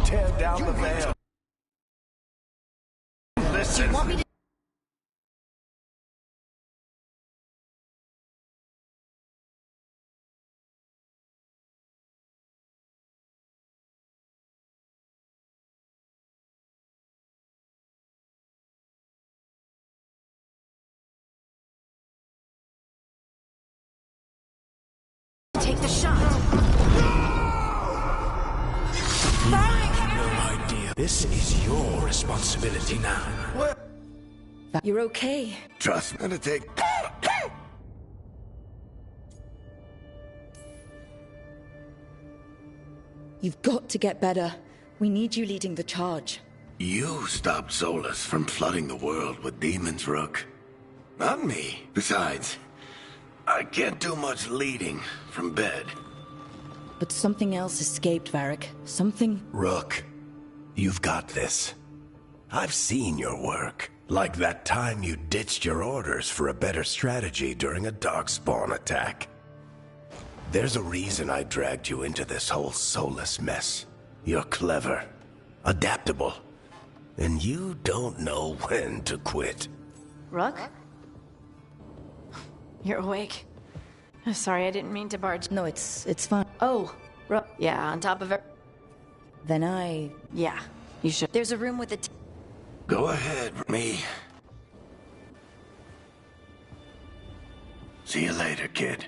tear down the veil. Listen. You want me to? Take the shot. No idea. This is your responsibility now. What? You're okay. Trust me to take... You've got to get better. We need you leading the charge. You stopped Solus from flooding the world with demons, Rook. Not me. Besides, I can't do much leading from bed. But something else escaped, Varric. Something... Rook, you've got this. I've seen your work. Like that time you ditched your orders for a better strategy during a darkspawn attack. There's a reason I dragged you into this whole Solus mess. You're clever, adaptable, and you don't know when to quit. Rook? You're awake. Sorry, I didn't mean to barge. No, it's fine. Oh, Rook. Yeah, on top of it. Then I... Yeah, you should. There's a room with a... Go ahead, me. See you later, kid.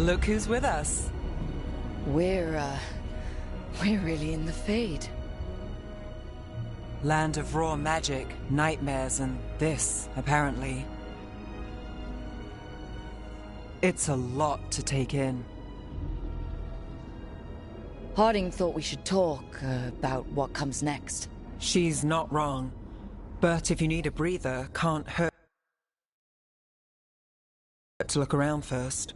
Look who's with us. We're really in the Fade. Land of raw magic, nightmares, and this, apparently. It's a lot to take in. Harding thought we should talk about what comes next. She's not wrong. But if you need a breather, can't hurt to look around first.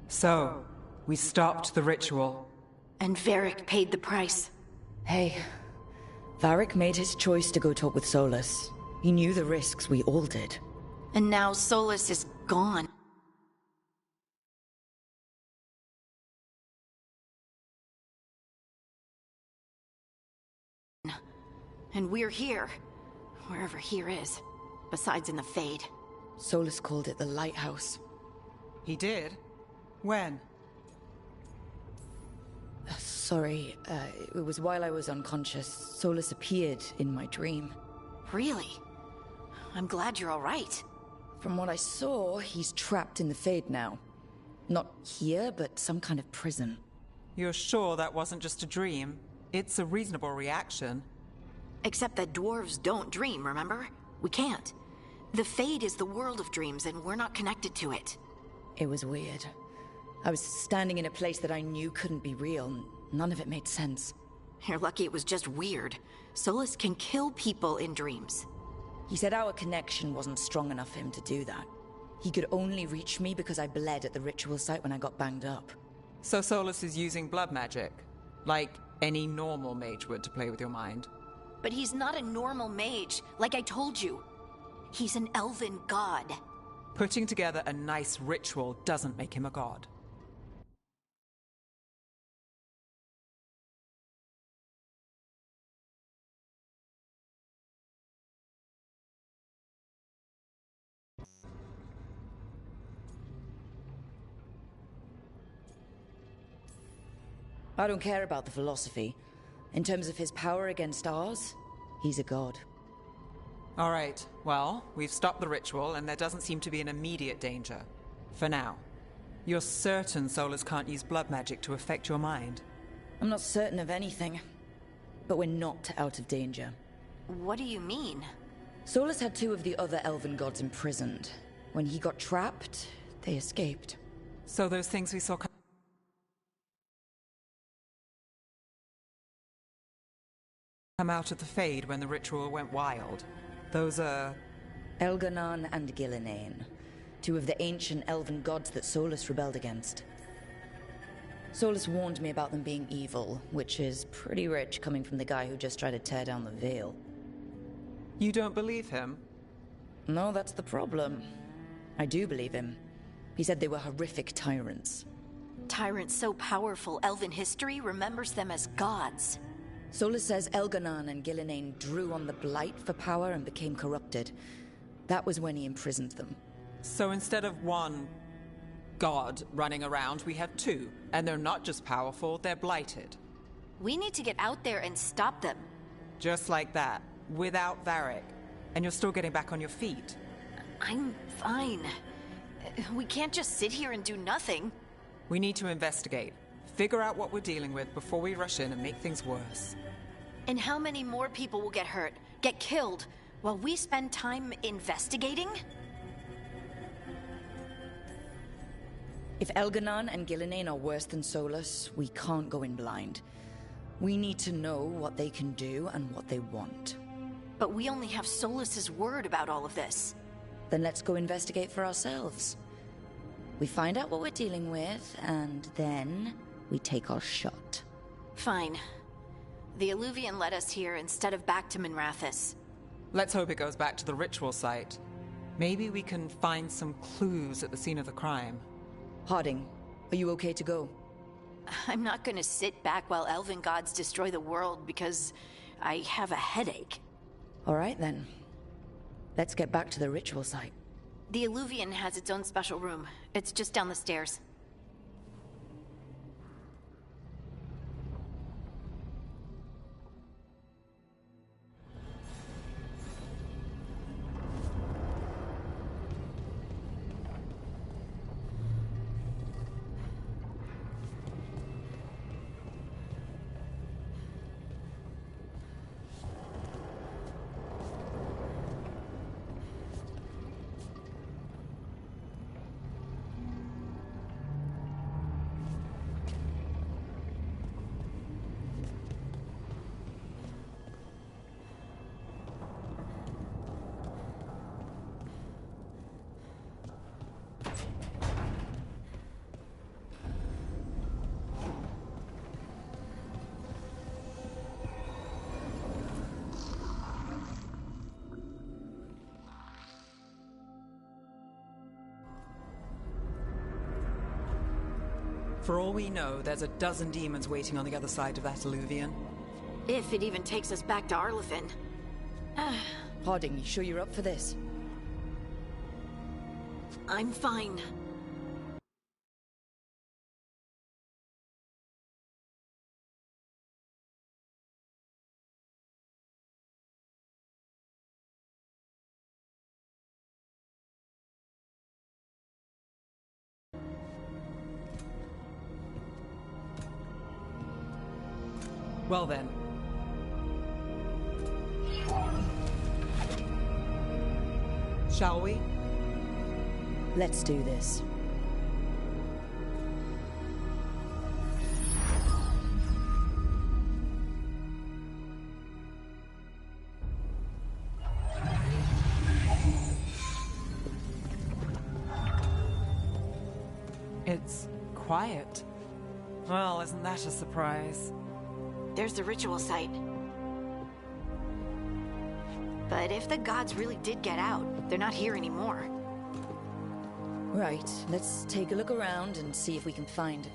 So, we stopped the ritual. And Varric paid the price. Hey, Varric made his choice to go talk with Solus. He knew the risks, we all did. And now Solus is gone. And we're here. Wherever here is. Besides in the Fade. Solus called it the Lighthouse. He did? When? Sorry, it was while I was unconscious. Solus appeared in my dream. Really? I'm glad you're all right. From what I saw, he's trapped in the Fade now. Not here, but some kind of prison. You're sure that wasn't just a dream? It's a reasonable reaction. Except that dwarves don't dream, remember? We can't. The Fade is the world of dreams, and we're not connected to it. It was weird. I was standing in a place that I knew couldn't be real. None of it made sense. You're lucky it was just weird. Solus can kill people in dreams. He said our connection wasn't strong enough for him to do that. He could only reach me because I bled at the ritual site when I got banged up. So Solus is using blood magic? Like any normal mage would to play with your mind? But he's not a normal mage, like I told you. He's an elven god. Putting together a nice ritual doesn't make him a god. I don't care about the philosophy. In terms of his power against ours, he's a god. All right, well, we've stopped the ritual, and there doesn't seem to be an immediate danger. For now. You're certain Solus can't use blood magic to affect your mind? I'm not certain of anything, but we're not out of danger. What do you mean? Solus had 2 of the other elven gods imprisoned. When he got trapped, they escaped. So those things we saw come out of the Fade when the ritual went wild. Those are... Elganon and Gillenane, 2 of the ancient elven gods that Solus rebelled against. Solus warned me about them being evil, which is pretty rich coming from the guy who just tried to tear down the veil. You don't believe him? No, that's the problem. I do believe him. He said they were horrific tyrants. Tyrants so powerful, elven history remembers them as gods. Solus says Elganon and Gillenane drew on the Blight for power and became corrupted. That was when he imprisoned them. So instead of one god running around, we have 2. And they're not just powerful, they're blighted. We need to get out there and stop them. Just like that, without Varric. And you're still getting back on your feet. I'm fine. We can't just sit here and do nothing. We need to investigate. Figure out what we're dealing with before we rush in and make things worse. And how many more people will get hurt, get killed, while we spend time investigating? If Elganon and Gillenane are worse than Solus, we can't go in blind. We need to know what they can do and what they want. But we only have Solus's word about all of this. Then let's go investigate for ourselves. We find out what we're dealing with, and then we take our shot. Fine. The Illuvian led us here instead of back to Minrathous. Let's hope it goes back to the ritual site. Maybe we can find some clues at the scene of the crime. Harding, are you okay to go? I'm not gonna sit back while elven gods destroy the world because I have a headache. All right then. Let's get back to the ritual site. The Illuvian has its own special room. It's just down the stairs. For all we know, there's a dozen demons waiting on the other side of that Illuvian. If it even takes us back to Arlefin. Harding, you sure you're up for this? I'm fine. Well then. Shall we? Let's do this. It's quiet. Well, isn't that a surprise? There's the ritual site. But if the gods really did get out, they're not here anymore. Right, let's take a look around and see if we can find...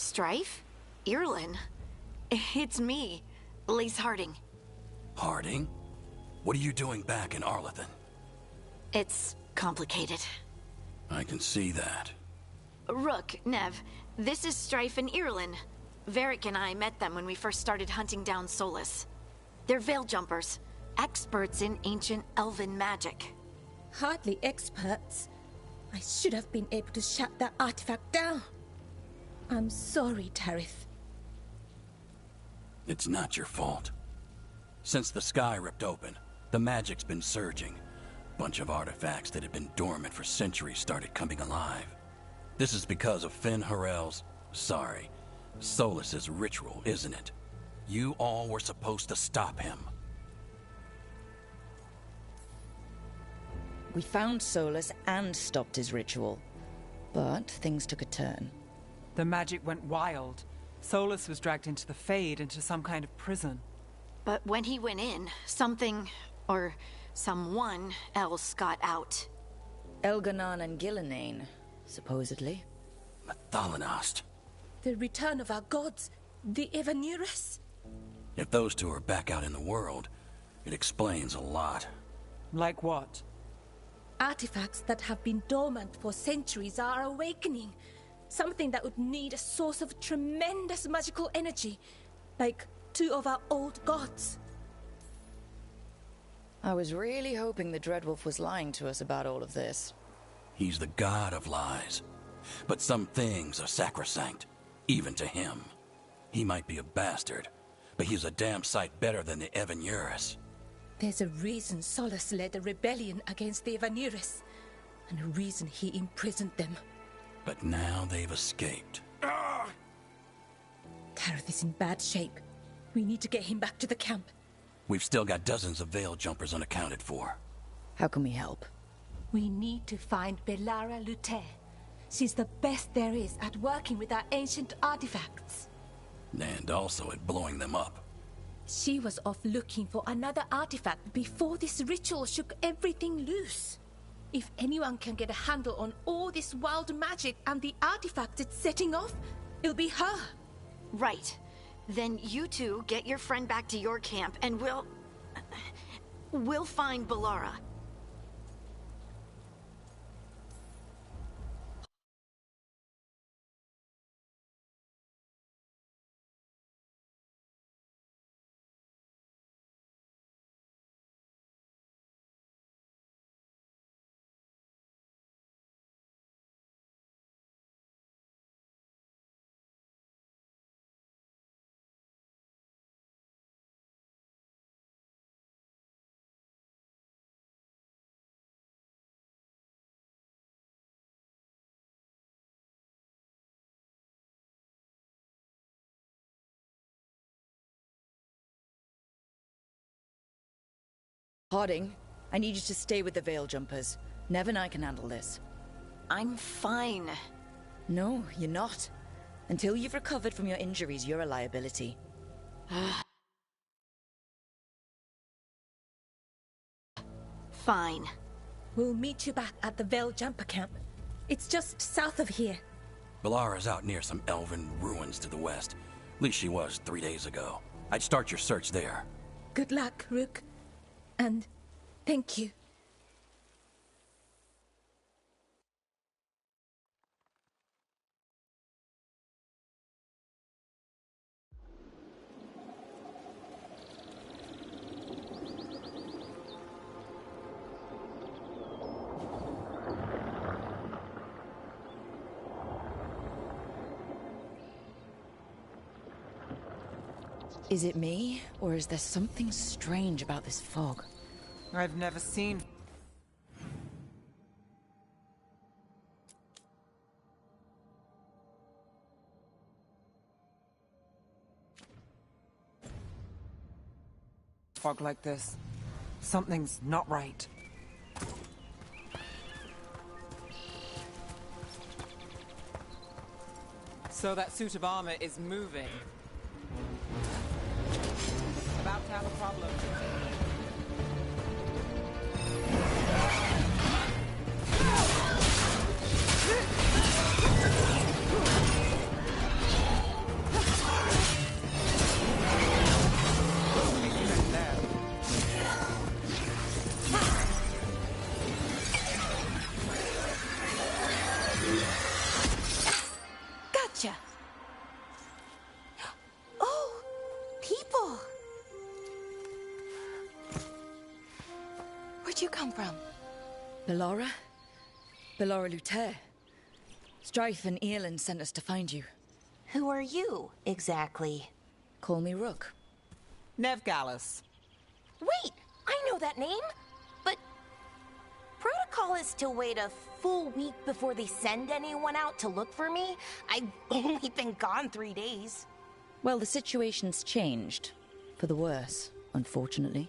Strife? Irlin? It's me, Lise Harding. Harding? What are you doing back in Arlathan? It's complicated. I can see that. Rook, Nev, this is Strife and Irlin. Varric and I met them when we first started hunting down Solus. They're Veil Jumpers, experts in ancient elven magic. Hardly experts. I should have been able to shut that artifact down. I'm sorry, Tarith. It's not your fault. Since the sky ripped open, the magic's been surging. Bunch of artifacts that had been dormant for centuries started coming alive. This is because of Finn Harel's... Solus's ritual, isn't it? You all were supposed to stop him. We found Solus and stopped his ritual. But things took a turn. The magic went wild. Solus was dragged into the Fade, into some kind of prison. But when he went in, something, or someone else got out. Elganon and Gillenane, supposedly. Mathalanost. The return of our gods, the Evanurus. If those two are back out in the world, it explains a lot. Like what? Artifacts that have been dormant for centuries are awakening. Something that would need a source of tremendous magical energy, like two of our old gods. I was really hoping the Dreadwolf was lying to us about all of this. He's the god of lies. But some things are sacrosanct, even to him. He might be a bastard, but he's a damn sight better than the Evanurus. There's a reason Solus led a rebellion against the Evanurus, and a reason he imprisoned them. But now they've escaped. Tarith is in bad shape. We need to get him back to the camp. We've still got dozens of Veil Jumpers unaccounted for. How can we help? We need to find Belara Luther. She's the best there is at working with our ancient artifacts. And also at blowing them up. She was off looking for another artifact before this ritual shook everything loose. If anyone can get a handle on all this wild magic and the artifacts it's setting off, it'll be her. Right. Then you two get your friend back to your camp and we'll find Belara. Harding, I need you to stay with the Veil Jumpers. Nev and I can handle this. I'm fine. No, you're not. Until you've recovered from your injuries, you're a liability. Fine. We'll meet you back at the Veil Jumper camp. It's just south of here. Belara's out near some elven ruins to the west. At least she was 3 days ago. I'd start your search there. Good luck, Rook. And thank you. Is it me, or is there something strange about this fog? I've never seen... fog like this. Something's not right. So that suit of armor is moving. About to have a problem. Where'd you come from? Bellara? Bellara Luther. Strife and Earlin sent us to find you. Who are you, exactly? Call me Rook. Nev Gallus. Wait! I know that name! But... protocol is to wait a full week before they send anyone out to look for me? I've only been gone 3 days. Well, the situation's changed. For the worse, unfortunately.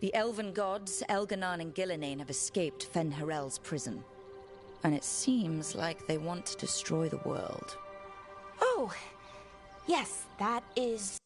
The elven gods, Elganon and Gillinane, have escaped Fen'Harel's prison. And it seems like they want to destroy the world. Oh, yes, that is